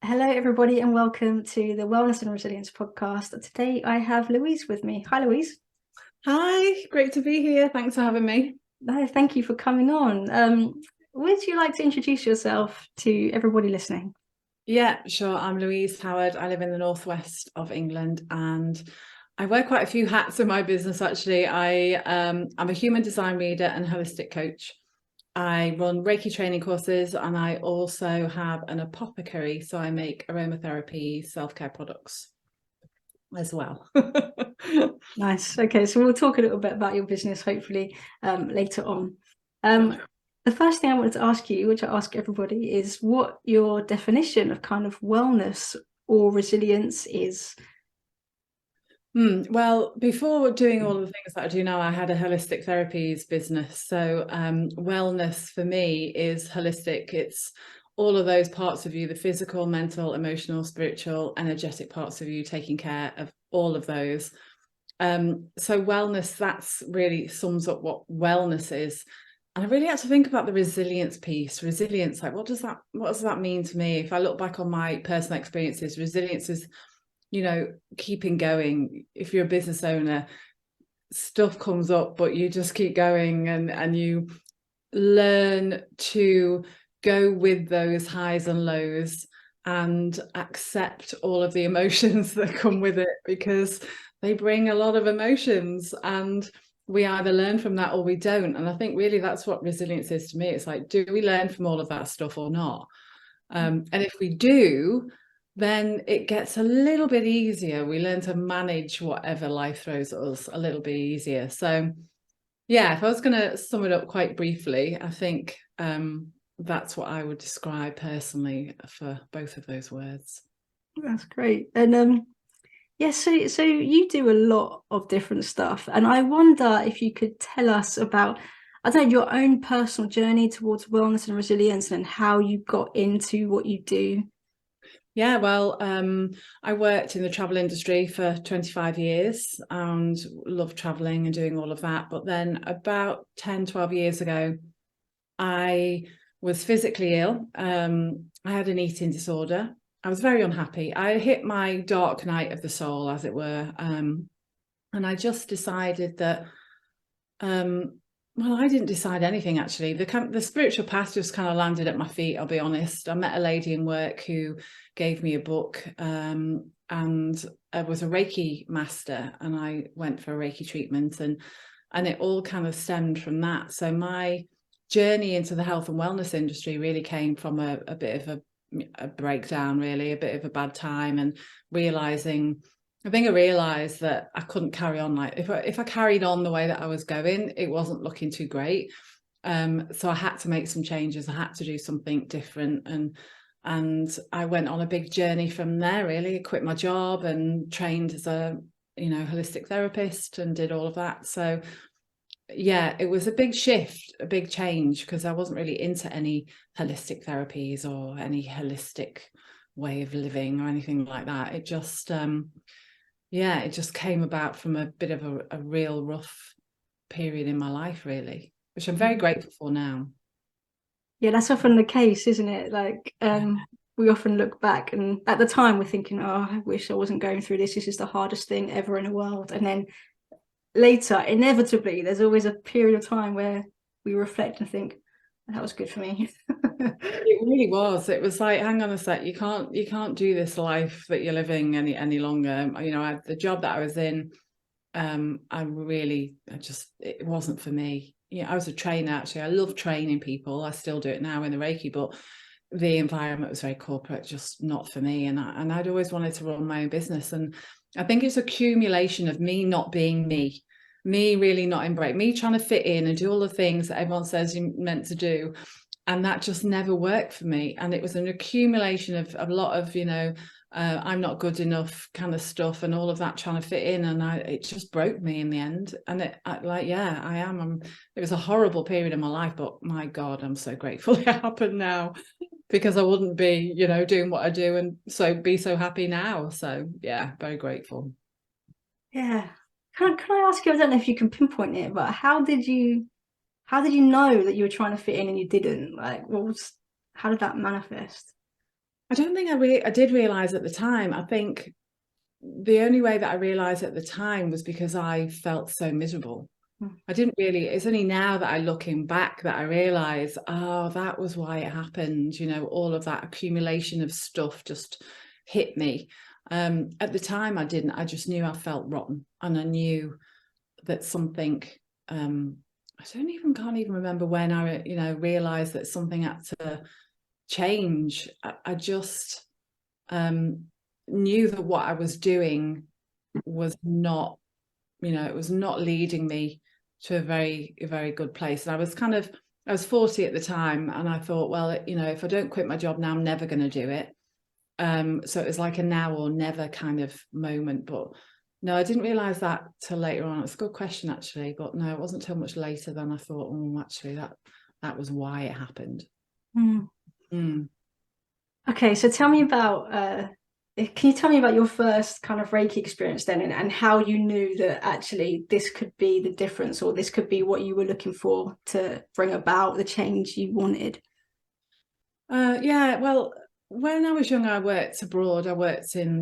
Hello, everybody, and welcome to the Wellness and Resilience podcast. Today, I have Louise with me. Hi, Louise. Hi, great to be here. Thanks for having me. No, thank you for coming on. Would you like to introduce yourself to everybody listening? Yeah, sure. I'm Louise Howard. I live in the northwest of England and I wear quite a few hats in my business actually. I'm a human design leader and holistic coach. I run Reiki training courses and I also have an apothecary, so I make aromatherapy self-care products as well. Nice. Okay, so we'll talk a little bit about your business, hopefully, later on. Um, the first thing I wanted to ask you, which I ask everybody, is what your definition of kind of wellness or resilience is. Well, before doing all of the things that I do now, I had a holistic therapies business. So wellness for me is holistic. It's all of those parts of you, the physical, mental, emotional, spiritual, energetic parts of you, taking care of all of those. So wellness, that's really sums up what wellness is. And I really had to think about the resilience piece. Resilience, like what does that mean to me? If I look back on my personal experiences, resilience is keeping going. If you're a business owner, stuff comes up, but you just keep going and you learn to go with those highs and lows and accept all of the emotions that come with it, because they bring a lot of emotions and we either learn from that or we don't. And I think really that's what resilience is to me. It's like, do we learn from all of that stuff or not? And if we do, then it gets a little bit easier. We learn to manage whatever life throws at us a little bit easier. So yeah, if I was going to sum it up quite briefly, I think that's what I would describe personally for both of those words. That's great. And yes, so you do a lot of different stuff, and I wonder if you could tell us about, I don't know, your own personal journey towards wellness and resilience and how you got into what you do. Yeah, well, I worked in the travel industry for 25 years and loved traveling and doing all of that. But then about 10, 12 years ago, I was physically ill. I had an eating disorder. I was very unhappy. I hit my dark night of the soul, as it were. And I just decided that, well, I didn't decide anything actually. The spiritual path just kind of landed at my feet, I'll be honest. I met a lady in work who gave me a book, and I was a Reiki master, and I went for a Reiki treatment, and it all kind of stemmed from that. So my journey into the health and wellness industry really came from a bit of a breakdown, really, a bit of a bad time, and realizing, I think I realized that I couldn't carry on. Like if I carried on the way that I was going, it wasn't looking too great. So I had to make some changes. I had to do something different, and I went on a big journey from there. Really, I quit my job and trained as a holistic therapist and did all of that. So yeah, it was a big shift, a big change, because I wasn't really into any holistic therapies or any holistic way of living or anything like that. It just yeah, it just came about from a bit of a real rough period in my life, really, which I'm very grateful for now. Yeah, that's often the case, isn't it? Like, we often look back, and at the time we're thinking, "Oh, I wish I wasn't going through this. This is the hardest thing ever in the world." And then later, inevitably, there's always a period of time where we reflect and think, "That was good for me." It really was. It was like, hang on a sec, you can't do this life that you're living any longer. The job that I was in, it wasn't for me. Yeah, I was a trainer actually. I love training people. I still do it now in the Reiki, but the environment was very corporate, just not for me. And I'd always wanted to run my own business. And I think it's accumulation of me not being me really not embrace, me trying to fit in and do all the things that everyone says you're meant to do. And that just never worked for me. And it was an accumulation of a lot of, I'm not good enough kind of stuff and all of that trying to fit in. And it just broke me in the end. And yeah, I am. It was a horrible period in my life, but my God, I'm so grateful it happened now, because I wouldn't be, doing what I do and be so happy now. So yeah, very grateful. Yeah. Can I ask you, I don't know if you can pinpoint it, but how did you know that you were trying to fit in and you didn't? Like, how did that manifest? I don't think I did realize at the time. I think the only way that I realized at the time was because I felt so miserable. Mm. I didn't really, it's only now that I looking back that I realize, oh, that was why it happened. You know, all of that accumulation of stuff just hit me. At the time I didn't, I just knew I felt rotten, and I knew that something, can't even remember when I, realized that something had to change. I just knew that what I was doing was not, it was not leading me to a very good place. And I was 40 at the time, and I thought, well, if I don't quit my job now, I'm never going to do it. So it was like a now or never kind of moment. But no, I didn't realize that till later on. It's a good question, actually. But no, it wasn't till much later than I thought, oh, actually, that was why it happened. Mm. Mm. Okay, so tell me about can you tell me about your first kind of Reiki experience then, and how you knew that actually this could be the difference, or this could be what you were looking for to bring about the change you wanted? Yeah, well, when I was young, I worked abroad. I worked in,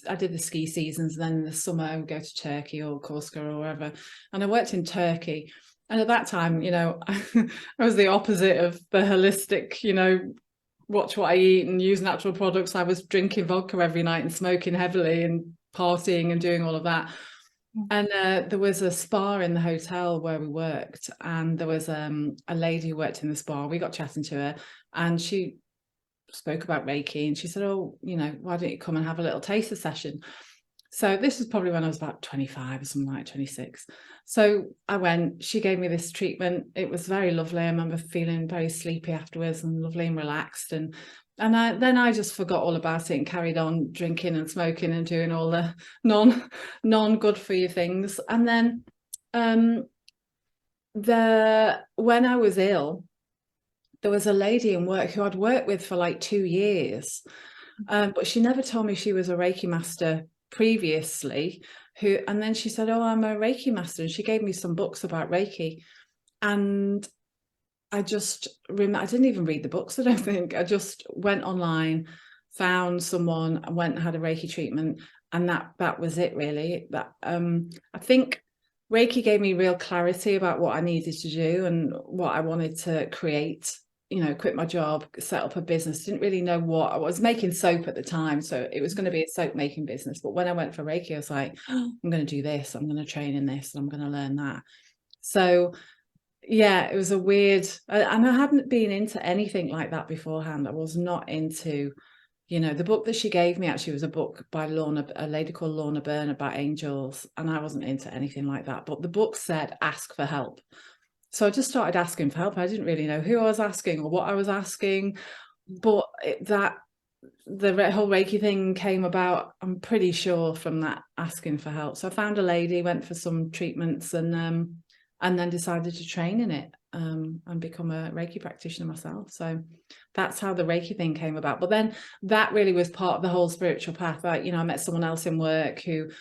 I did the ski seasons, and then in the summer I would go to Turkey or Corsica or wherever. And I worked in Turkey. And at that time, I was the opposite of the holistic, watch what I eat and use natural products. I was drinking vodka every night and smoking heavily and partying and doing all of that. And there was a spa in the hotel where we worked, and there was a lady who worked in the spa. We got chatting to her, and she spoke about Reiki, and she said, oh, why don't you come and have a little taster session? So this was probably when I was about 25 or something, like 26. So I went, she gave me this treatment. It was very lovely. I remember feeling very sleepy afterwards and lovely and relaxed. And then I just forgot all about it and carried on drinking and smoking and doing all the non good for you things. And then when I was ill, there was a lady in work who I'd worked with for like 2 years, but she never told me she was a Reiki master previously. And then she said, oh, I'm a Reiki master, and she gave me some books about Reiki. And I just remember, I didn't even read the books, I don't think. I just went online, found someone, and went and had a Reiki treatment, and that was it, really. I think Reiki gave me real clarity about what I needed to do and what I wanted to create. Quit my job, set up a business. Didn't really know what I was making soap at the time, so it was going to be a soap making business. But when I went for Reiki, I was like, oh, I'm going to do this, I'm going to train in this, I'm going to learn that. So yeah, it was a weird, and I hadn't been into anything like that beforehand. I was not into, the book that she gave me actually was a book by a lady called Lorna Byrne, about angels, and I wasn't into anything like that. But the book said, ask for help. So I just started asking for help. I didn't really know who I was asking or what I was asking, but the whole Reiki thing came about, I'm pretty sure, from that asking for help. So I found a lady, went for some treatments, and then decided to train in it, and become a Reiki practitioner myself. So that's how the Reiki thing came about. But then that really was part of the whole spiritual path. Like, I met someone else in work who,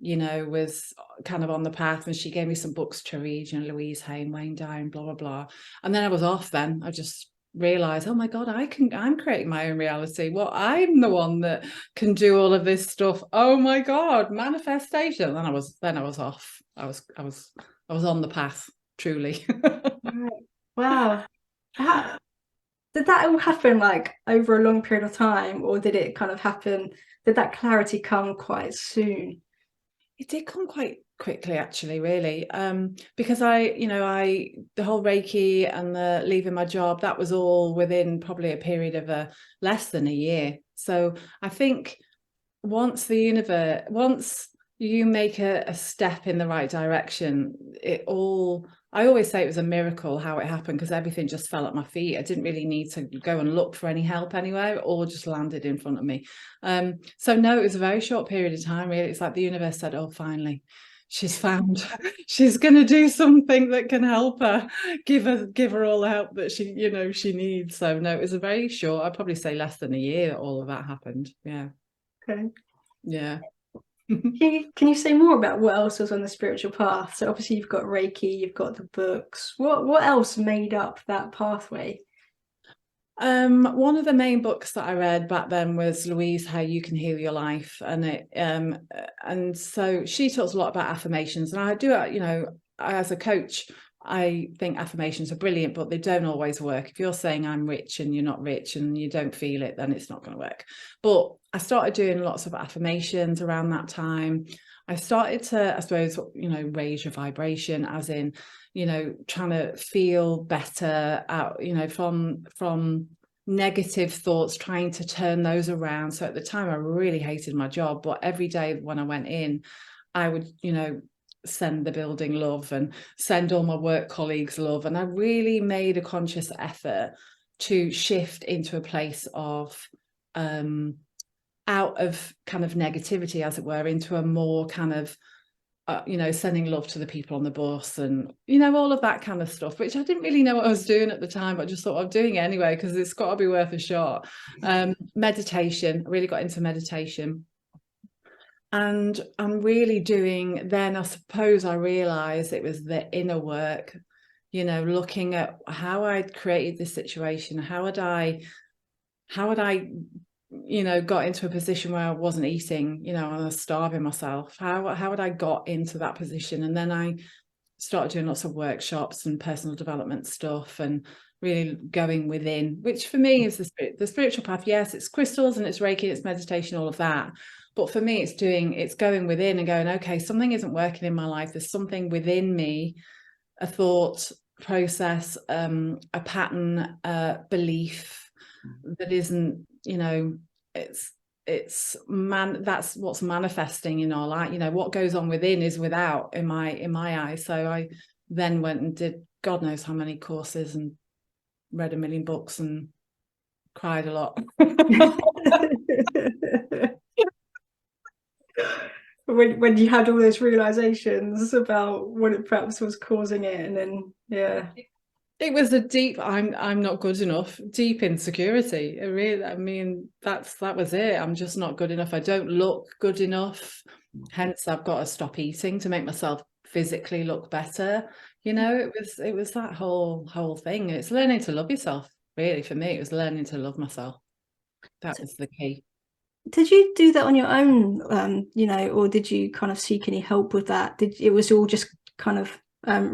was kind of on the path, and she gave me some books to read, Louise Hay, Wayne Dyer, blah, blah, blah. And then I was off then. I just realized, oh my God, I'm creating my own reality. Well, I'm the one that can do all of this stuff. Oh my God, manifestation. Then I was off. I was on the path, truly. Right. Wow. How, did that all happen like over a long period of time, or did it kind of happen? Did that clarity come quite soon? It did come quite quickly, actually, really, because the whole Reiki and the leaving my job, that was all within probably a period of less than a year. So I think once you make a step in the right direction, I always say it was a miracle how it happened, because everything just fell at my feet. I didn't really need to go and look for any help anywhere. It all just landed in front of me. So no, it was a very short period of time, really. It's like the universe said, oh, finally, she's found, she's going to do something that can help her, give her all the help that she needs. So no, it was a very short, I'd probably say less than a year that all of that happened. Yeah. Okay. Yeah. Can you say more about what else was on the spiritual path? So obviously you've got Reiki, you've got the books. What else made up that pathway? One of the main books that I read back then was Louise, How You Can Heal Your Life, and so she talks a lot about affirmations, and I do it, you know, as a coach, I think affirmations are brilliant, but they don't always work. If you're saying I'm rich and you're not rich and you don't feel it, then it's not going to work. But I started doing lots of affirmations around that time. I started to, I suppose, you know, raise your vibration, as in, you know, trying to feel better out, you know, from negative thoughts, trying to turn those around. So at the time I really hated my job, but every day when I went in, I would, you know, send the building love and send all my work colleagues love. And I really made a conscious effort to shift into a place of out of kind of negativity, as it were, into a more kind of you know, sending love to the people on the bus and, you know, all of that kind of stuff, which I didn't really know what I was doing at the time, but I just thought I'm doing it anyway, because it's got to be worth a shot. Meditation, I really got into meditation. And I'm really doing, then I suppose I realized it was the inner work, you know, looking at how I'd created this situation, how would I, you know, got into a position where I wasn't eating, you know, I was starving myself. How had I got into that position? And then I started doing lots of workshops and personal development stuff and really going within, which for me is the spiritual path. Yes, it's crystals and it's Reiki, it's meditation, all of that. But for me, it's going within and going, okay, something isn't working in my life. There's something within me, a thought process, a pattern, belief that isn't, you know, that's what's manifesting in our life. You know, what goes on within is without, in my eyes. So I then went and did God knows how many courses and read a million books and cried a lot. When you had all those realizations about what it perhaps was causing it, and then it was a deep I'm not good enough, deep insecurity. It really, I mean, that was it. I'm just not good enough. I don't look good enough. Hence I've got to stop eating to make myself physically look better. You know, it was that whole thing. It's learning to love yourself. Really, for me, it was learning to love myself. That was the key. Did you do that on your own, you know, or did you kind of seek any help with that? It was all just kind of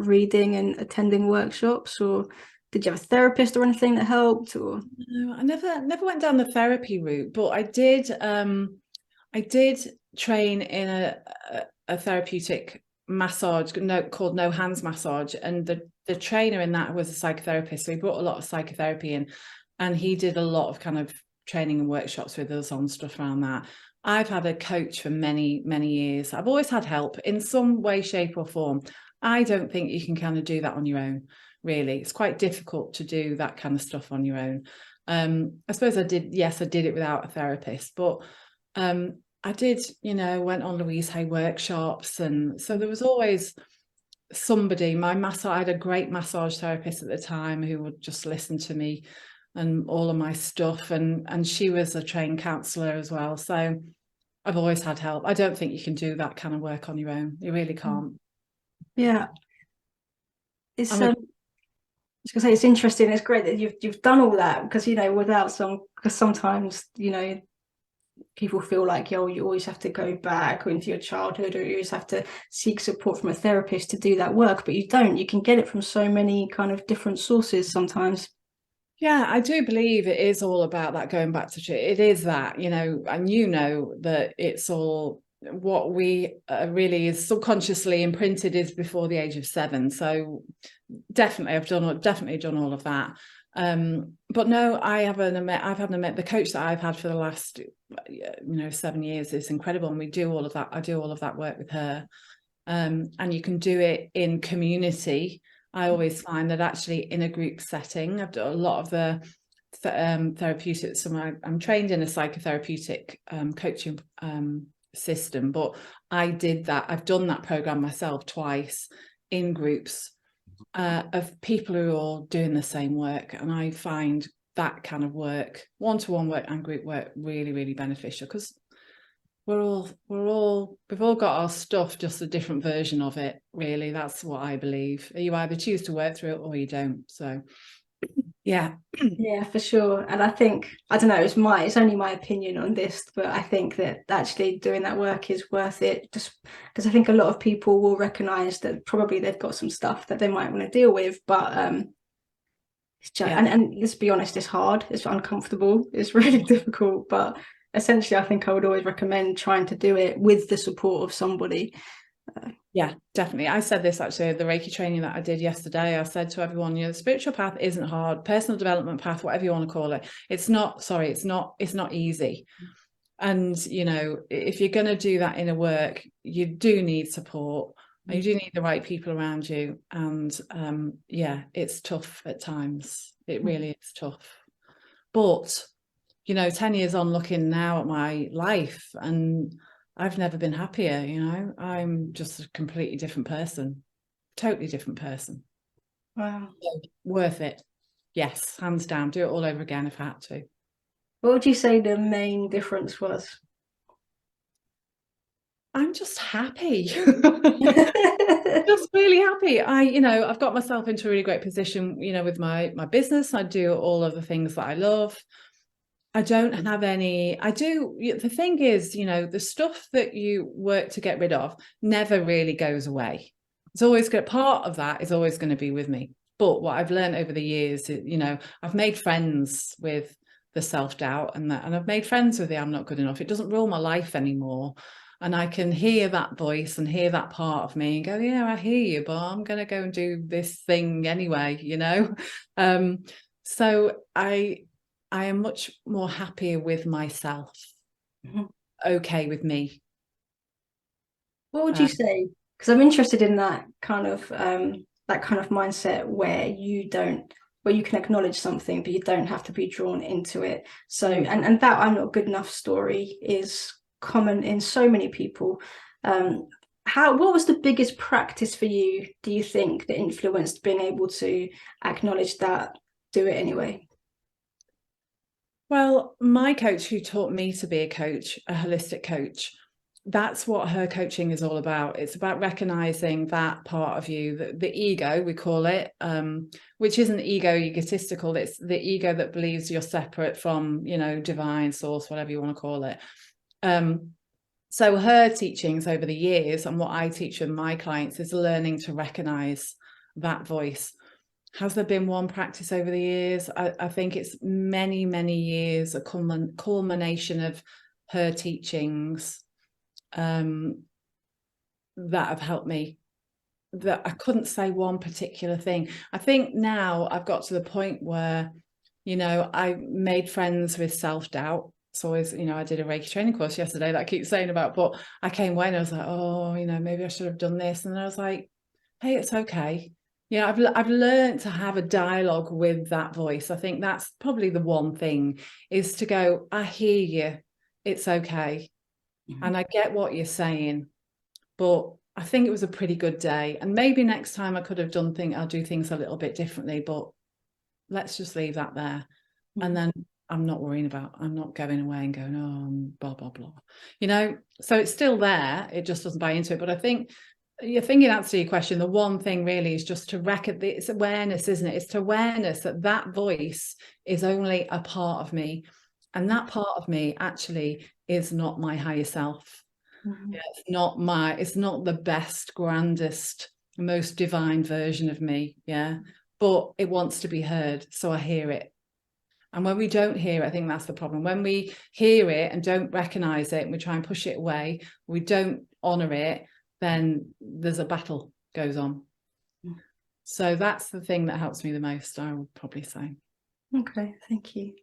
reading and attending workshops, or did you have a therapist or anything that helped? Or no, I never went down the therapy route, but I did train in a therapeutic massage called No Hands Massage, and the trainer in that was a psychotherapist, so he brought a lot of psychotherapy in, and he did a lot of kind of training and workshops with us on stuff around that. I've had a coach for many years. I've always had help in some way, shape or form. I don't think you can kind of do that on your own, really. It's quite difficult to do that kind of stuff on your own. I suppose I did it without a therapist, but I did, you know, went on Louise Hay workshops, and so there was always somebody. I had a great massage therapist at the time who would just listen to me and all of my stuff, and she was a trained counsellor as well. So I've always had help. I don't think you can do that kind of work on your own. You really can't. yeah, it's I was gonna say, it's interesting. It's great that you've done all that, because, you know, because sometimes, you know, people feel like, yo, you always have to go back into your childhood, or you always have to seek support from a therapist to do that work, but you don't. You can get it from so many kind of different sources sometimes. Yeah, I do believe it is all about that, going back to it is that, you know, and you know that it's all what we really is subconsciously imprinted is before the age of 7. So definitely I've definitely done all of that. But no, I've had the coach that I've had for the last 7 years is incredible, and we do all of that. I do all of that work with her, and you can do it in community. I always find that actually in a group setting, I've done a lot of the therapeutics. So I'm trained in a psychotherapeutic coaching system, but I've done that program myself twice in groups of people who are all doing the same work, and I find that kind of work, one-to-one work and group work, really beneficial, because we've all got our stuff, just a different version of it, really. That's what I believe. You either choose to work through it or you don't. So Yeah. Yeah, for sure. And I think, I don't know, it's only my opinion on this, but I think that actually doing that work is worth it, just because I think a lot of people will recognize that probably they've got some stuff that they might want to deal with, but it's just, Yeah. and let's be honest, it's hard, it's uncomfortable, it's really difficult, but essentially I think I would always recommend trying to do it with the support of somebody. Yeah, definitely. I said this actually, the Reiki training that I did yesterday. I said to everyone, the spiritual path isn't hard, personal development path, whatever you want to call it. It's not easy. And, if you're going to do that inner work, you do need support. And you do need the right people around you. And yeah, it's tough at times. It really is tough. But, 10 years on looking now at my life, and I've never been happier, I'm just a completely different person, totally different person. Wow. So, worth it. Yes, hands down. Do it all over again if I had to. What would you say the main difference was? I'm just happy. Just really happy. I've got myself into a really great position, with my business. I do all of the things that I love. I don't have any, I do, the thing is, the stuff that you work to get rid of never really goes away. It's always good. Part of that is always going to be with me. But what I've learned over the years, I've made friends with the self-doubt and I've made friends with the I'm not good enough. It doesn't rule my life anymore. And I can hear that voice and hear that part of me and go, yeah, I hear you, but I'm going to go and do this thing anyway, So I am much more happier with myself, okay with me. What would you say? Because I'm interested in that kind of mindset where you can acknowledge something, but you don't have to be drawn into it. So, and that I'm not good enough story is common in so many people. What was the biggest practice for you, do you think, that influenced being able to acknowledge that, do it anyway? Well, my coach who taught me to be a coach, a holistic coach, that's what her coaching is all about. It's about recognizing that part of you, the ego, we call it, which isn't egotistical. It's the ego that believes you're separate from, divine source, whatever you want to call it. So her teachings over the years and what I teach with my clients is learning to recognize that voice. Has there been one practice over the years? I think it's many, many years, a culmination of her teachings that have helped me. That I couldn't say one particular thing. I think now I've got to the point where, I made friends with self-doubt. So always, I did a Reiki training course yesterday that I keep saying about, but I came away and I was like, oh, maybe I should have done this. And then I was like, hey, it's okay. I've learned to have a dialogue with that voice. I think that's probably the one thing, is to go, I hear you, it's okay. And I get what you're saying, but I think it was a pretty good day. And maybe next time I'll do things a little bit differently, but let's just leave that there. And then I'm not going away and going, oh, blah, blah, blah. So it's still there. It just doesn't buy into it. But I think you're thinking, answer your question, the one thing really is just to recognize, it's awareness, isn't it? It's to awareness that voice is only a part of me. And that part of me actually is not my higher self. Yeah, it's not the best, grandest, most divine version of me. Yeah. But it wants to be heard. So I hear it. And when we don't hear it, I think that's the problem. When we hear it and don't recognize it and we try and push it away, we don't honor it, then there's a battle goes on. So that's the thing that helps me the most, I would probably say. Okay, thank you.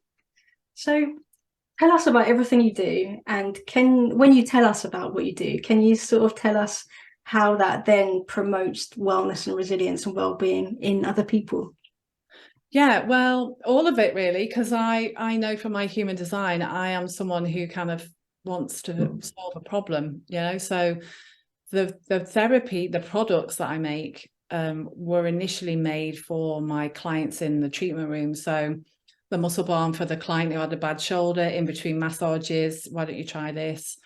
So tell us about everything you do, and when you tell us about what you do, can you sort of tell us how that then promotes wellness and resilience and well-being in other people? Yeah, well, all of it really, because I know from my human design, I am someone who kind of wants to solve a problem, so the therapy, the products that I make were initially made for my clients in the treatment room. So the muscle balm for the client who had a bad shoulder in between massages, why don't you try this?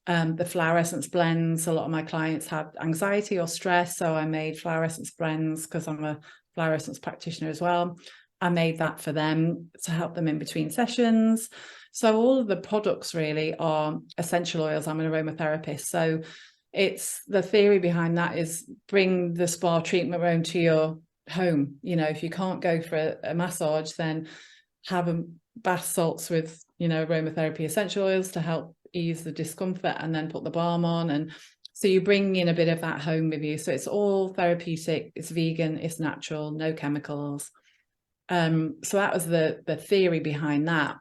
The flower essence blends, a lot of my clients had anxiety or stress, so I made flower essence blends because I'm a flower essence practitioner as well. I made that for them to help them in between sessions. So all of the products really are essential oils. I'm an aromatherapist. So it's the theory behind that is bring the spa treatment room to your home. You know, if you can't go for a massage, then have a bath salts with, you know, aromatherapy essential oils to help ease the discomfort, and then put the balm on. And so you bring in a bit of that home with you. So it's all therapeutic, it's vegan, it's natural, no chemicals. So that was the theory behind that.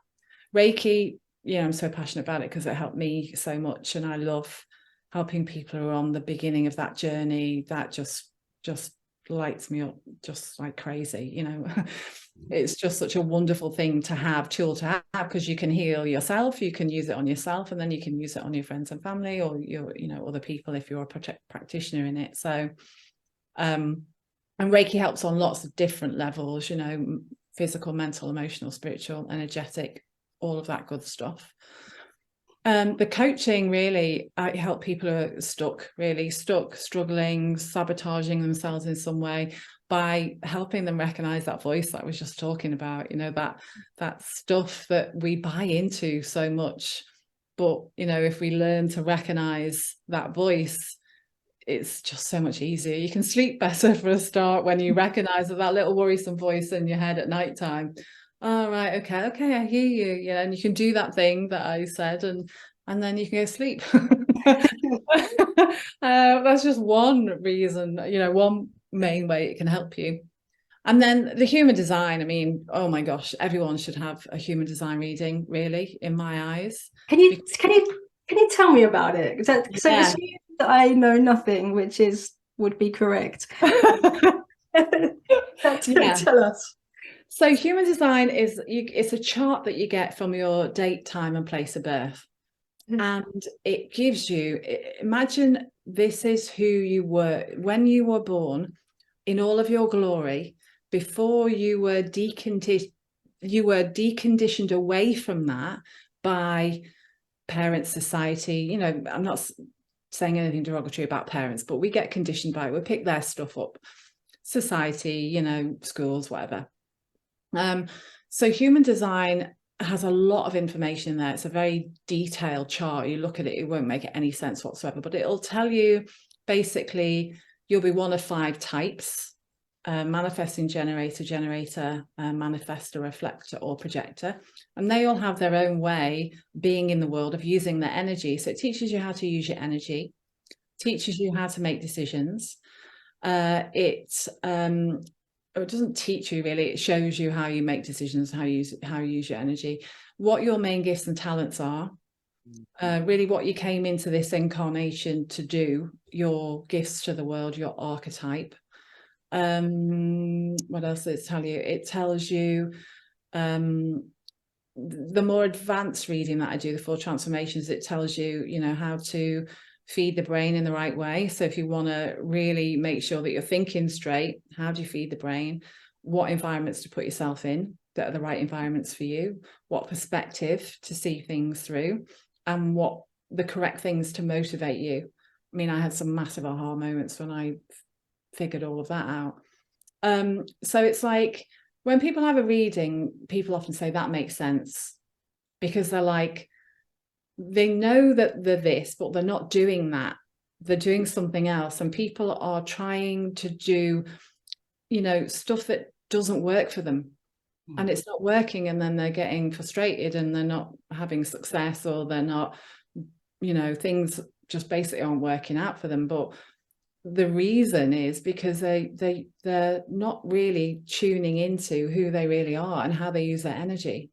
Reiki, you know, I'm so passionate about it because it helped me so much, and I love helping people who are on the beginning of that journey. That just lights me up just like crazy, you know. It's just such a wonderful thing to have, tool to have, because you can heal yourself, you can use it on yourself, and then you can use it on your friends and family, or your, you know, other people if you're a practitioner in it. So and Reiki helps on lots of different levels, you know, physical, mental, emotional, spiritual, energetic, all of that good stuff. The coaching, really, I help people who are stuck, struggling, sabotaging themselves in some way, by helping them recognize that voice that I was just talking about, you know, that stuff that we buy into so much. But, you know, if we learn to recognize that voice, it's just so much easier. You can sleep better for a start when you recognize that little worrisome voice in your head at nighttime. Oh, right, okay, I hear you. Yeah, and you can do that thing that I said, and then you can go sleep. That's just one reason, you know, one main way it can help you. And then the human design, I mean, oh my gosh, everyone should have a human design reading, really, in my eyes. Can you tell me about it? So Yeah. assume that I know nothing, which would be correct. Yeah. Tell us. So human design is it's a chart that you get from your date, time, and place of birth. And it gives you, imagine this is who you were when you were born, in all of your glory, before you were deconditioned away from that by parents, society. You know, I'm not saying anything derogatory about parents, but we get conditioned by it. We pick their stuff up, society, you know, schools, whatever. So human design has a lot of information in there. It's a very detailed chart. You look at it, it won't make any sense whatsoever, but it'll tell you basically you'll be one of 5 types: manifesting, generator, manifestor, reflector, or projector. And they all have their own way being in the world of using their energy. So it teaches you how to use your energy, teaches you how to make decisions. It doesn't teach you really, it shows you how you make decisions, how you use your energy, what your main gifts and talents are, really what you came into this incarnation to do, your gifts to the world, your archetype. What else does it tell you? It tells you the more advanced reading that I do, the 4 transformations, it tells you, you know, how to feed the brain in the right way. So if you want to really make sure that you're thinking straight, how do you feed the brain? What environments to put yourself in that are the right environments for you? What perspective to see things through? And what the correct things to motivate you? I mean, I had some massive aha moments when I figured all of that out. So it's like when people have a reading, people often say that makes sense, because they're like, they know that they're this, but they're not doing that. They're doing something else. And people are trying to do, you know, stuff that doesn't work for them. And it's not working. And then they're getting frustrated and they're not having success, or they're not, you know, things just basically aren't working out for them. But the reason is because they're not really tuning into who they really are and how they use their energy.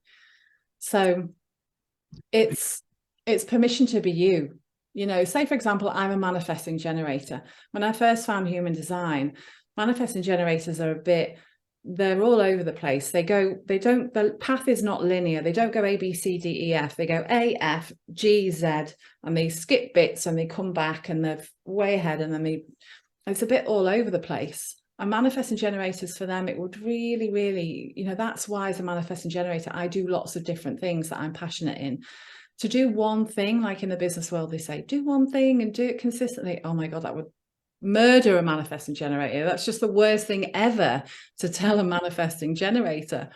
So it's permission to be you. You know, say for example, I'm a manifesting generator. When I first found human design, manifesting generators are they're all over the place. The path is not linear. They don't go A, B, C, D, E, F. They go A, F, G, Z, and they skip bits and they come back and they're way ahead, and then it's a bit all over the place. And manifesting generators, for them, it would really, really, you know, that's why as a manifesting generator, I do lots of different things that I'm passionate in. To do one thing, like in the business world, they say, do one thing and do it consistently. Oh my God, that would murder a manifesting generator. That's just the worst thing ever to tell a manifesting generator.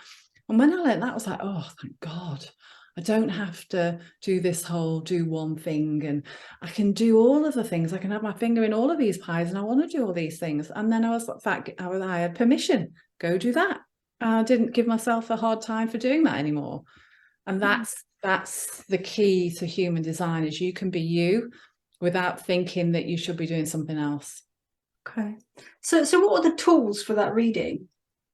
And when I learned that, I was like, oh, thank God. I don't have to do this whole do one thing, and I can do all of the things. I can have my finger in all of these pies, and I want to do all these things. And then I was like, I had permission, go do that. I didn't give myself a hard time for doing that anymore. And that's the key to human design, is you can be you without thinking that you should be doing something else. Okay. So what are the tools for that reading?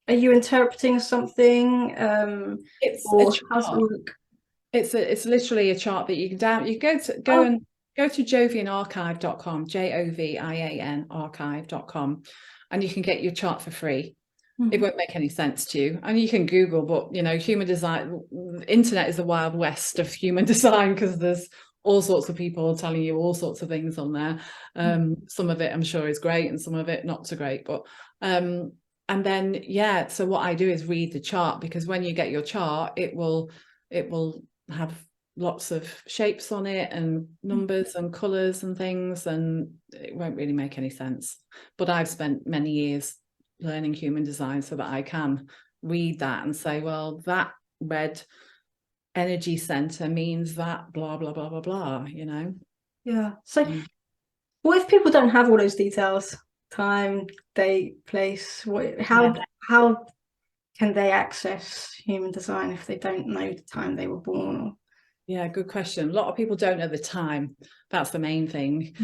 Are you interpreting something? It's a Or how's it chart. work? It's literally a chart that you can down. You go to jovianarchive.com, JOVIAN archive.com, and you can get your chart for free. It won't make any sense to you, and you can Google, but human design, internet is the wild west of human design, because there's all sorts of people telling you all sorts of things on there. Some of it I'm sure is great, and some of it not so great, but and then so what I do is read the chart, because when you get your chart, it will have lots of shapes on it and numbers and colors and things, and it won't really make any sense. But I've spent many years learning human design so that I can read that and say, well, that red energy center means that blah blah blah blah blah. Yeah. So what if people don't have all those details? Time, date, place. How can they access human design if they don't know the time they were born? Or... Yeah, good question. A lot of people don't know the time. That's the main thing.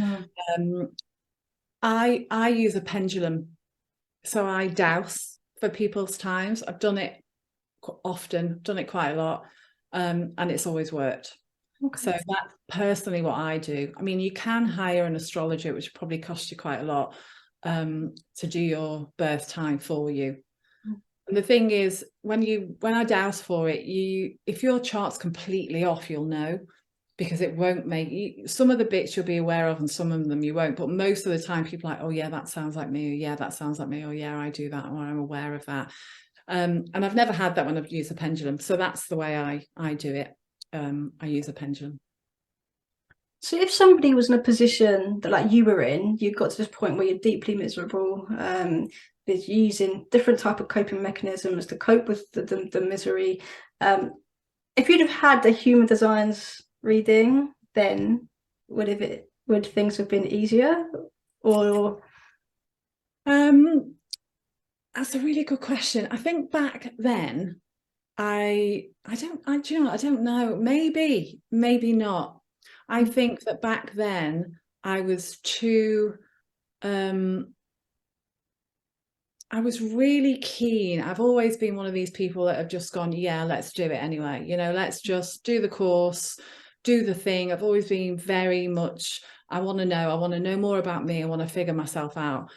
I use a pendulum, so I dowse for people's times. I've done it often, done it quite a lot, and it's always worked. Okay. So that's personally what I do. I mean, you can hire an astrologer, which probably costs you quite a lot, to do your birth time for you. And the thing is, when I dowse for it, if your chart's completely off, you'll know, because it won't make some of the bits you'll be aware of, and some of them you won't. But most of the time, people are like, oh yeah, that sounds like me. Or, yeah, that sounds like me. Or yeah, I do that, or I'm aware of that. And I've never had that when I've used a pendulum. So that's the way I do it. I use a pendulum. So if somebody was in a position that like you were in, you got to this point where you're deeply miserable, is using different type of coping mechanisms to cope with the misery. If you'd have had the human designs reading, then would things have been easier? Or that's a really good question. I think back then, I don't know. Maybe not. I think that back then I was too I was really keen. I've always been one of these people that have just gone, yeah, let's do it anyway. Let's just do the course, do the thing. I've always been very much, I want to know more about me. I want to figure myself out.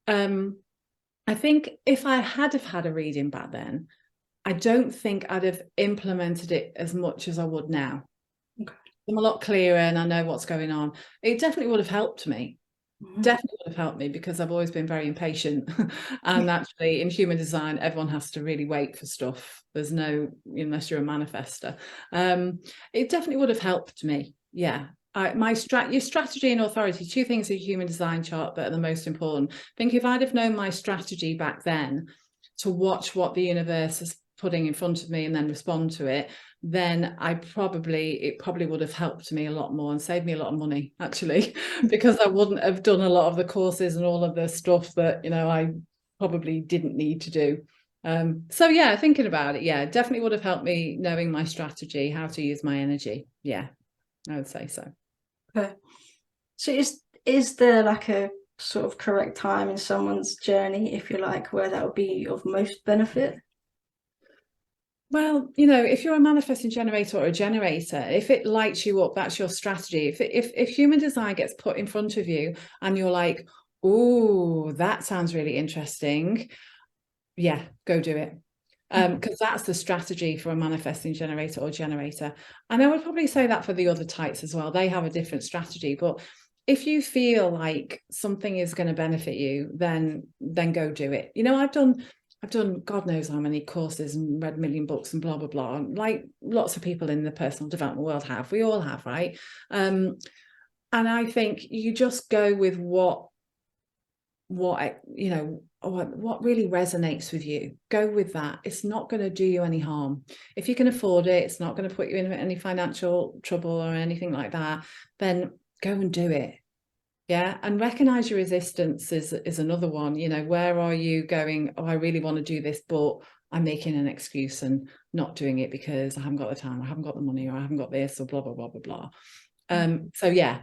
I think if I had have had a reading back then, I don't think I'd have implemented it as much as I would now. Okay. I'm a lot clearer and I know what's going on. It definitely would have helped me. Definitely would have helped me, because I've always been very impatient. And actually in human design, everyone has to really wait for stuff. There's no, unless you're a manifester. It definitely would have helped me. Yeah. Your strategy and authority, two things in a human design chart that are the most important. I think if I'd have known my strategy back then, to watch what the universe is putting in front of me and then respond to it, then it probably would have helped me a lot more and saved me a lot of money, actually, because I wouldn't have done a lot of the courses and all of the stuff that I probably didn't need to do. So yeah, thinking about it, yeah, definitely would have helped me knowing my strategy, how to use my energy. Yeah, I would say so. Okay. So is there like a sort of correct time in someone's journey, if you like, where that would be of most benefit? Well, if you're a manifesting generator or a generator, if it lights you up, that's your strategy. If human design gets put in front of you and you're like, oh, that sounds really interesting, yeah, go do it. Because that's the strategy for a manifesting generator or generator. And I would probably say that for the other types as well. They have a different strategy. But if you feel like something is going to benefit you, then go do it. I've done God knows how many courses and read a million books and blah, blah, blah. Like lots of people in the personal development world have. We all have, right? And I think you just go with what what really resonates with you. Go with that. It's not going to do you any harm. If you can afford it, it's not going to put you in any financial trouble or anything like that, then go and do it. Yeah. And recognize your resistance is another one. Where are you going? Oh, I really want to do this, but I'm making an excuse and not doing it because I haven't got the time, I haven't got the money, or I haven't got this, or blah, blah, blah, blah, blah. So yeah,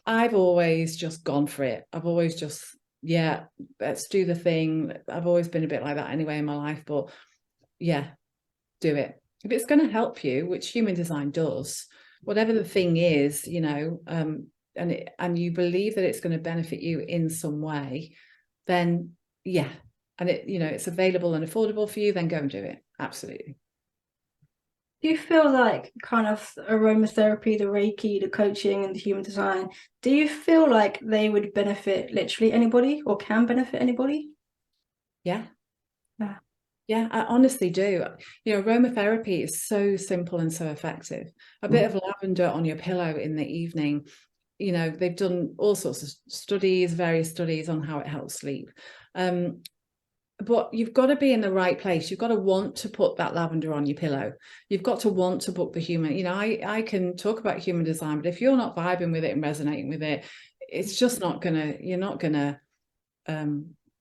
I've always just gone for it. I've always just, yeah, let's do the thing. I've always been a bit like that anyway in my life, but yeah, do it. If it's going to help you, which human design does, whatever the thing is, and you believe that it's going to benefit you in some way, then yeah, and it's available and affordable for you, then go and do it. Absolutely. Do you feel like kind of aromatherapy, the Reiki, the coaching, and the human design, do you feel like they would benefit literally anybody or can benefit anybody? Yeah. Yeah. Yeah, I honestly do. Aromatherapy is so simple and so effective. A bit of lavender on your pillow in the evening. They've done all sorts of studies, various studies on how it helps sleep. But you've got to be in the right place. You've got to want to put that lavender on your pillow. You've got to want to book the human. I can talk about human design, but if you're not vibing with it and resonating with it, it's just not gonna. You're not gonna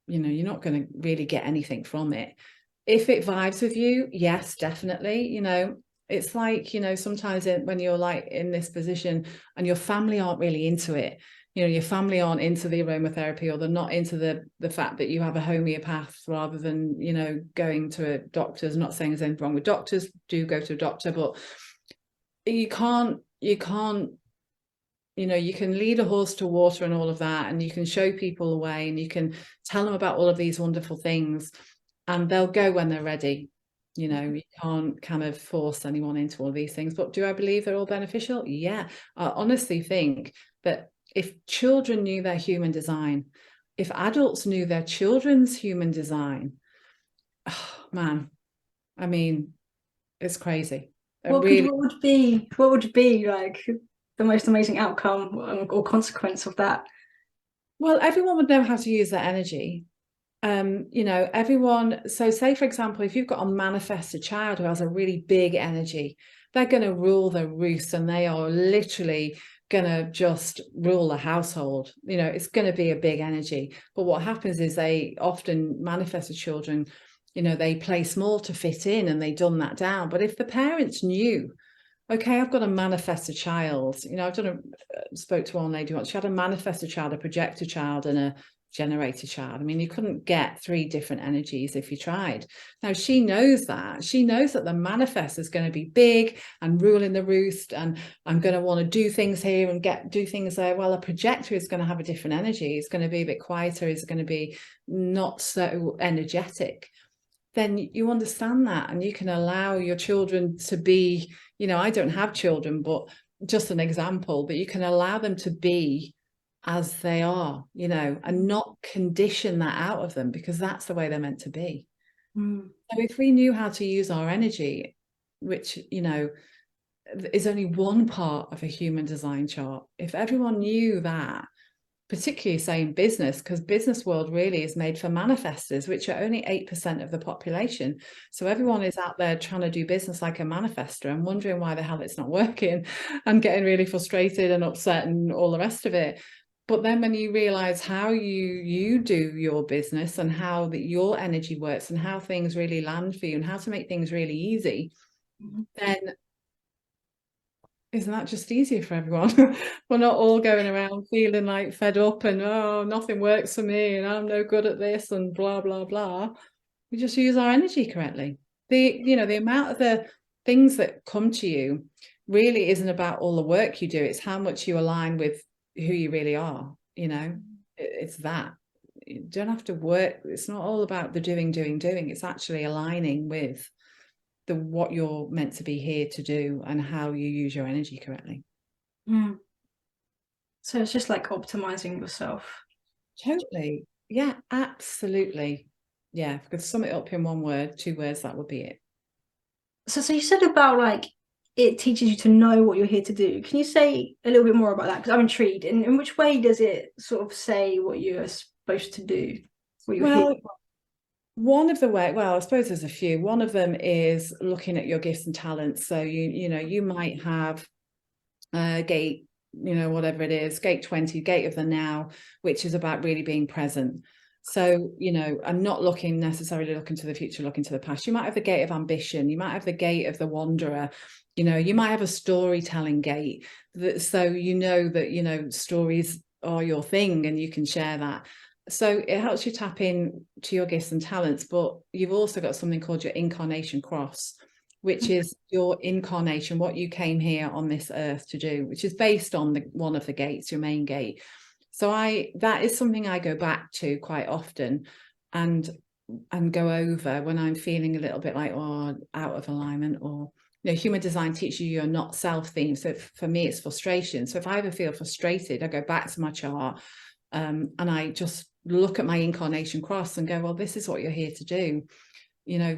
really get anything from it. If it vibes with you, yes, definitely. It's like, sometimes when you're like in this position and your family aren't really into it, your family aren't into the aromatherapy, or they're not into the fact that you have a homeopath rather than, going to a doctor's. I'm not saying there's anything wrong with doctors, do go to a doctor, but you can't, you can lead a horse to water and all of that, and you can show people the way, and you can tell them about all of these wonderful things, and they'll go when they're ready. You can't kind of force anyone into all these things. But do I believe they're all beneficial? Yeah. I honestly think that if children knew their human design, if adults knew their children's human design, oh man, I mean, it's crazy. What would be like the most amazing outcome or consequence of that? Well, everyone would know how to use their energy. Everyone, so say for example, if you've got a manifested child who has a really big energy, they're going to rule the roost, and they are literally going to just rule the household. It's going to be a big energy. But what happens is they often, manifested children, they play small to fit in, and they dumb that down. But if the parents knew, okay, I've got a manifested child. Spoke to one lady once. She had a manifested child, a projected child, and a generated child. I mean, you couldn't get 3 different energies if you tried. Now she knows that. She knows that the manifest is going to be big and ruling the roost, and I'm going to want to do things here and do things there. Well, a projector is going to have a different energy. It's going to be a bit quieter. It's going to be not so energetic. Then you understand that, and you can allow your children to be, I don't have children, but just an example, that you can allow them to be as they are, and not condition that out of them, because that's the way they're meant to be. So if we knew how to use our energy, which, is only one part of a human design chart, if everyone knew that, particularly say in business, because business world really is made for manifestors, which are only 8% of the population. So everyone is out there trying to do business like a manifestor and wondering why the hell it's not working, and getting really frustrated and upset and all the rest of it. But then when you realize how you do your business, and how that your energy works, and how things really land for you, and how to make things really easy, then isn't that just easier for everyone? We're not all going around feeling like fed up and, oh, nothing works for me and I'm no good at this and blah, blah, blah. We just use our energy correctly. The amount of the things that come to you really isn't about all the work you do. It's how much you align with who you really are. It's that. You don't have to work. It's not all about the doing. It's actually aligning with what you're meant to be here to do, and how you use your energy correctly. So it's just like optimizing yourself. Totally. Yeah, absolutely. Yeah, if I could sum it up in 1 word, 2 words, that would be it. So you said about like it teaches you to know what you're here to do. Can you say a little bit more about that? Because I'm intrigued. In which way does it sort of say what you're supposed to do? What you're here? Well, one of the way, well, I suppose there's a few. One of them is looking at your gifts and talents. So you might have gate, whatever it is, gate 20, gate of the now, which is about really being present. So, I'm not necessarily looking to the future, looking to the past. You might have the gate of ambition. You might have the gate of the wanderer. You might have a storytelling gate so that stories are your thing and you can share that. So it helps you tap in to your gifts and talents, but you've also got something called your incarnation cross, which is your incarnation, what you came here on this earth to do, which is based on one of the gates, your main gate. So that is something I go back to quite often and go over when I'm feeling a little bit like, out of alignment, or human design teaches you you're not self-themed. So for me, it's frustration. So if I ever feel frustrated, I go back to my chart and I just look at my incarnation cross and go, well, this is what you're here to do.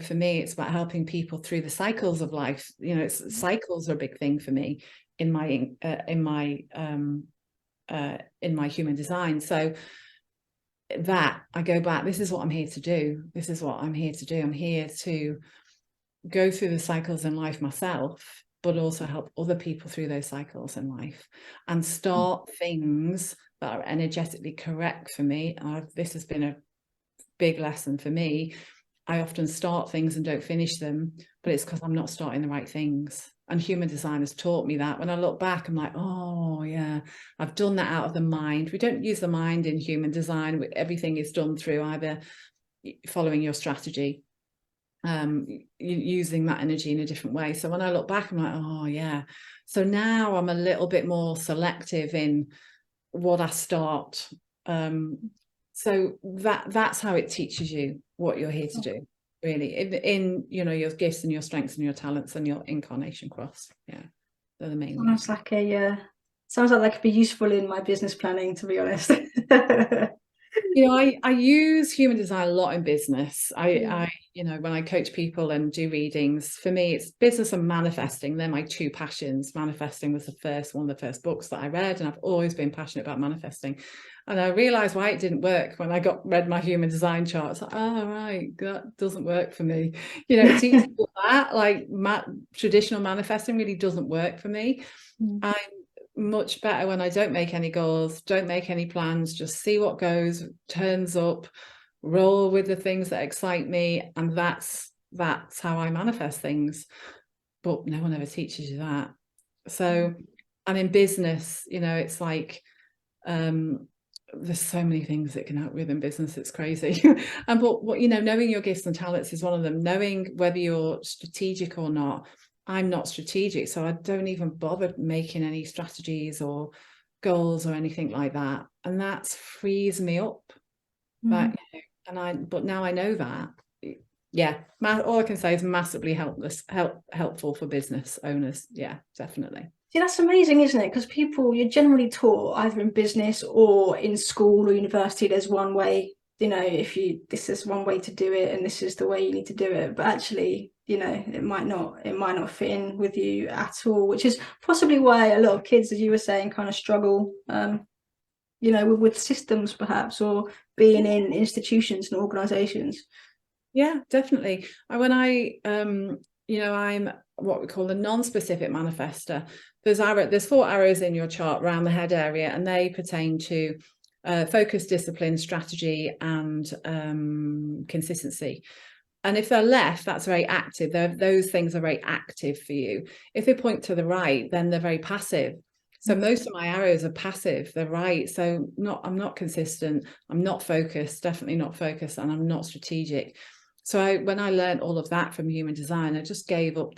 For me, it's about helping people through the cycles of life. Cycles are a big thing for me in my human design. So that I go back, this is what I'm here to do. This is what I'm here to do. I'm here to go through the cycles in life myself, but also help other people through those cycles in life and start things that are energetically correct for me. This has been a big lesson for me. I often start things and don't finish them, but it's because I'm not starting the right things. And human design has taught me that. When I look back, I'm like, oh yeah, I've done that out of the mind. We don't use the mind in human design. Everything is done through either following your strategy, using that energy in a different way. So when I look back, I'm like, oh yeah. So now I'm a little bit more selective in what I start. So that's how it teaches you what you're here to do, really, in your gifts and your strengths and your talents and your incarnation cross. Yeah, they're the main ones. Sounds like could be useful in my business planning, to be honest. I use human design a lot in business. I when I coach people and do readings, for me it's business and manifesting. They're my two passions. Manifesting was one of the first books that I read, and I've always been passionate about manifesting. And I realized why it didn't work when I read my human design chart. It's like, oh right, that doesn't work for me. It teaches that like traditional manifesting really doesn't work for me. I'm much better when I don't make any goals, don't make any plans, just see what goes, turns up, roll with the things that excite me, and that's how I manifest things. But no one ever teaches you that. So, and in business, it's like there's so many things that can help with in business. It's crazy. And but knowing your gifts and talents is one of them. Knowing whether you're strategic or not. I'm not strategic, so I don't even bother making any strategies or goals or anything like that, and that frees me up. But now I know that. Yeah, all I can say is massively helpful for business owners. Yeah, definitely. See, that's amazing, isn't it? Because you're generally taught either in business or in school or university, there's one way, this is one way to do it and this is the way you need to do it. But actually, it might not fit in with you at all, which is possibly why a lot of kids, as you were saying, kind of struggle, with systems perhaps, or being in institutions and organizations. Yeah, definitely. When I'm what we call a non-specific manifester. There's 4 arrows in your chart around the head area, and they pertain to focus, discipline, strategy, and consistency. And if they're left, that's very active. Those things are very active for you. If they point to the right, then they're very passive. So most of my arrows are passive. They're right. So I'm not consistent. I'm not focused, definitely not focused, and I'm not strategic. So when I learned all of that from human design, I just gave up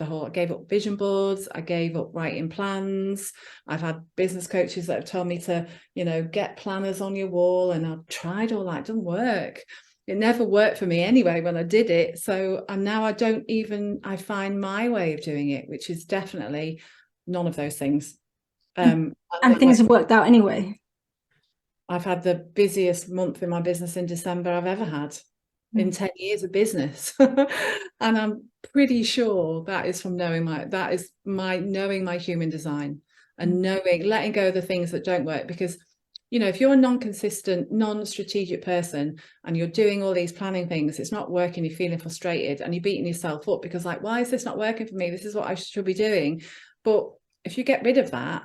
vision boards. I gave up writing plans. I've had business coaches that have told me to, get planners on your wall, and I've tried all that. It doesn't work. It never worked for me anyway when I did it. So, and now I find my way of doing it, which is definitely none of those things. And things have worked out anyway. I've had the busiest month in my business in December I've ever had in 10 years of business. And I'm pretty sure that is from knowing my human design and letting go of the things that don't work, because you know, if you're a non-consistent, non-strategic person and you're doing all these planning things, it's not working, you're feeling frustrated and you're beating yourself up because like, why is this not working for me? This is what I should be doing. But if you get rid of that,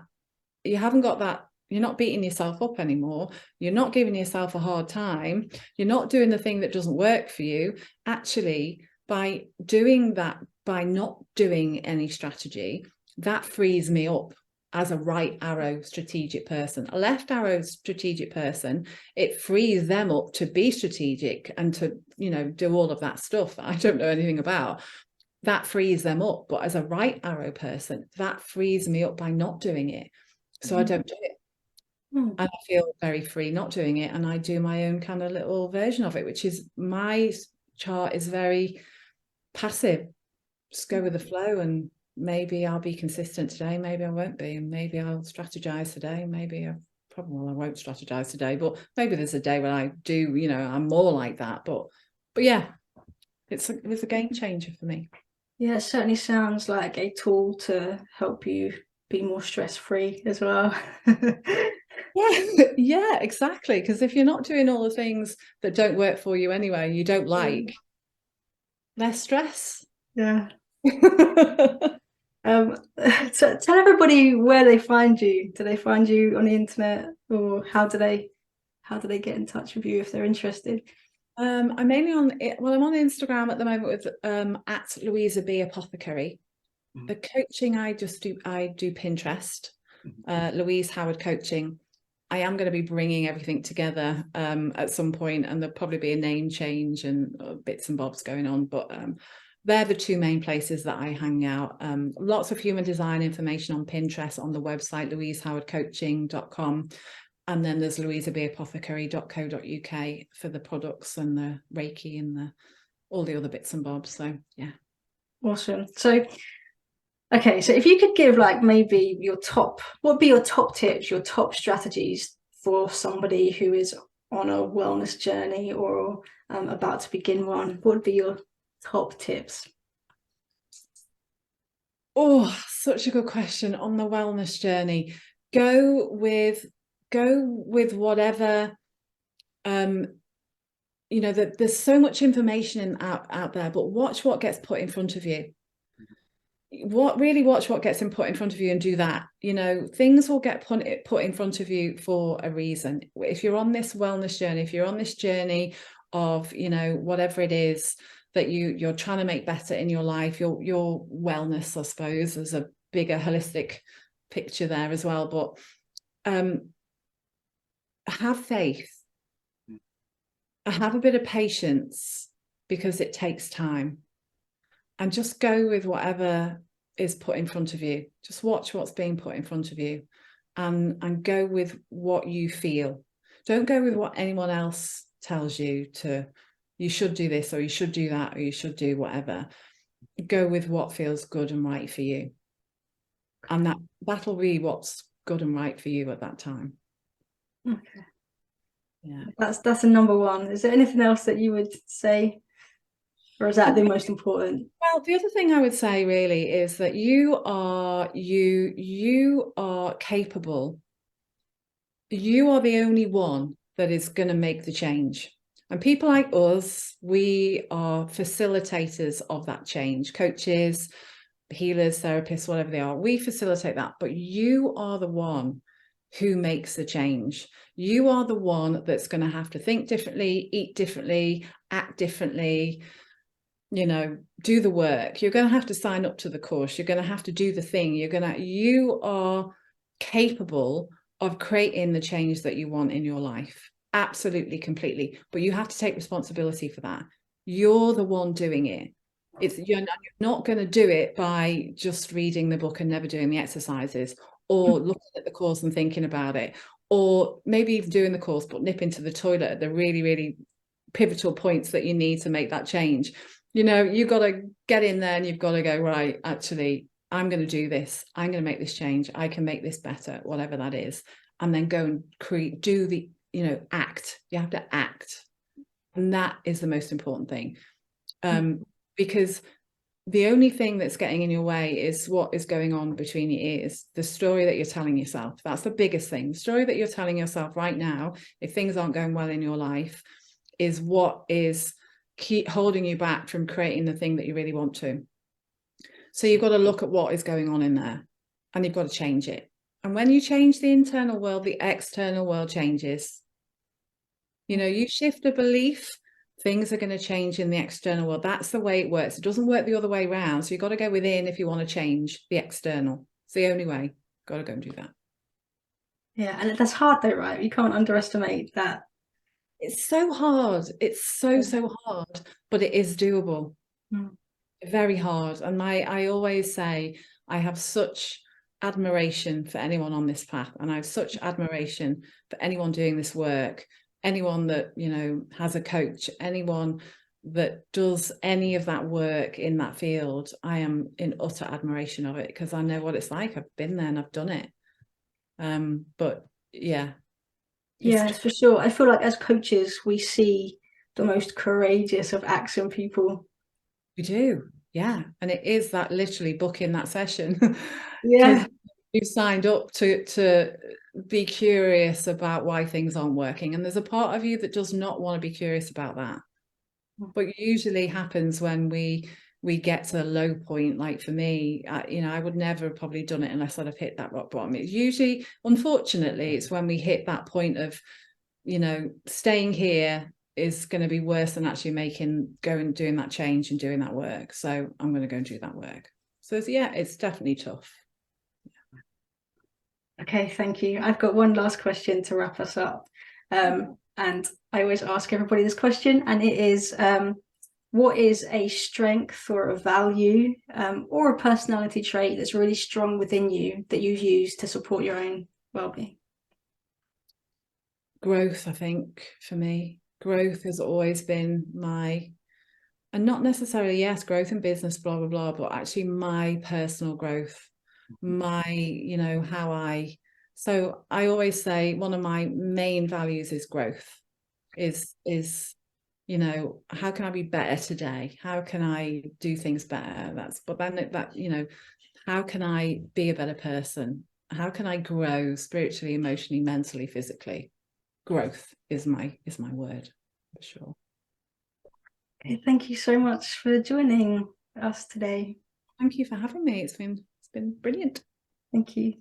you haven't got that, you're not beating yourself up anymore. You're not giving yourself a hard time. You're not doing the thing that doesn't work for you. Actually, by doing that, by not doing any strategy, that frees me up as a right arrow strategic person. A left arrow strategic person, it frees them up to be strategic and to, you know, do all of that stuff that I don't know anything about. That frees them up. But as a right arrow person, that frees me up by not doing it. So I don't do it. And I feel very free not doing it. And I do my own kind of little version of it, which is my chart is very passive. Just go with the flow, and maybe I'll be consistent today. Maybe I won't be. And maybe I'll strategize today. Maybe I won't strategize today, but maybe there's a day when I do, you know, I'm more like that. But yeah, it was a game changer for me. Yeah, it certainly sounds like a tool to help you be more stress-free as well. Yeah, exactly. Because if you're not doing all the things that don't work for you anyway, you don't like, less stress. Yeah. So tell everybody where they find you. Do they find you on the internet, or how do they get in touch with you if they're interested? I'm mainly on it. Well, I'm on Instagram at the moment with at Louise B Apothecary. The coaching I do Pinterest, Louise Howard Coaching. I am going to be bringing everything together at some point, and there'll probably be a name change and bits and bobs going on. But they're the two main places that I hang out. Lots of human design information on Pinterest, on the website louisehowardcoaching.com. And then there's louisabapothecary.co.uk for the products and the Reiki and all the other bits and bobs. So yeah. Awesome. So okay, so if you could give like maybe what would be your top tips, your top strategies for somebody who is on a wellness journey or about to begin one, what would be your top tips? Oh, such a good question on the wellness journey. Go with whatever, you know, that there's so much information out there, but watch what gets put in front of you. Watch what gets put in front of you and do that. You know, things will get put in front of you for a reason. If you're on this wellness journey, if you're on this journey of, you know, whatever it is that you're trying to make better in your life, your wellness, I suppose, there's a bigger holistic picture there as well. But have faith, have a bit of patience, because it takes time. And just go with whatever is put in front of you. Just watch what's being put in front of you, and go with what you feel. Don't go with what anyone else tells you to, you should do this, or you should do that, or you should do whatever. Go with what feels good and right for you. And that'll be what's good and right for you at that time. Okay. Yeah. That's a number one. Is there anything else that you would say? Or is that the most important? Well, the other thing I would say really is that you are capable. You are the only one that is going to make the change. And people like us, we are facilitators of that change. Coaches, healers, therapists, whatever they are, we facilitate that. But you are the one who makes the change. You are the one that's going to have to think differently, eat differently, act differently, you know, do the work. You're going to have to sign up to the course. You're going to have to do the thing. You are capable of creating the change that you want in your life. Absolutely, completely. But you have to take responsibility for that. You're the one doing it. You're not going to do it by just reading the book and never doing the exercises, or looking at the course and thinking about it, or maybe even doing the course but nipping to the toilet at the really, really pivotal points that you need to make that change. You know, you've got to get in there and you've got to go, right, actually, I'm going to do this. I'm going to make this change. I can make this better, whatever that is. And then go and act. You have to act. And that is the most important thing. Because the only thing that's getting in your way is what is going on between your ears, the story that you're telling yourself. That's the biggest thing. The story that you're telling yourself right now, if things aren't going well in your life, is what is keep holding you back from creating the thing that you really want to. So you've got to look at what is going on in there, and you've got to change it. And when you change the internal world, the external world changes. You know, you shift a belief, things are going to change in the external world. That's the way it works. It doesn't work the other way around. So you've got to go within if you want to change the external. It's the only way. Got to go and do that. Yeah, and that's hard though, right? You can't underestimate that. It's so hard. It's so hard, but it is doable. Mm. Very hard. And I always say I have such admiration for anyone on this path, and I have such admiration for anyone doing this work, anyone that, you know, has a coach, anyone that does any of that work in that field. I am in utter admiration of it, because I know what it's like. I've been there and I've done it. But yeah, Yeah, for sure. I feel like as coaches, we see the most courageous of action people. we do. Yeah. And it is that literally booking that session, because Yeah. you signed up to be curious about why things aren't working. And there's a part of you that does not want to be curious about that. But it usually happens when we get to a low point. Like for me, you know, I would never have probably done it unless I'd have hit that rock bottom. It's usually, unfortunately, it's when we hit that point of, you know, staying here is going to be worse than actually going doing that change and doing that work. So I'm going to go and do that work. So yeah, it's definitely tough. Okay, thank you. I've got one last question to wrap us up. And I always ask everybody this question, and it is what is a strength or a value or a personality trait that's really strong within you that you've used to support your own well-being? Growth, I think, for me. Growth has always been and not necessarily, yes, growth in business, blah, blah, blah, but actually my personal growth, you know, so I always say one of my main values is growth, is, you know, how can I be better today? How can I do things better? But then that, you know, how can I be a better person? How can I grow spiritually, emotionally, mentally, physically? Growth is my word, for sure. Okay, thank you so much for joining us today. Thank you for having me. It's been brilliant. Thank you.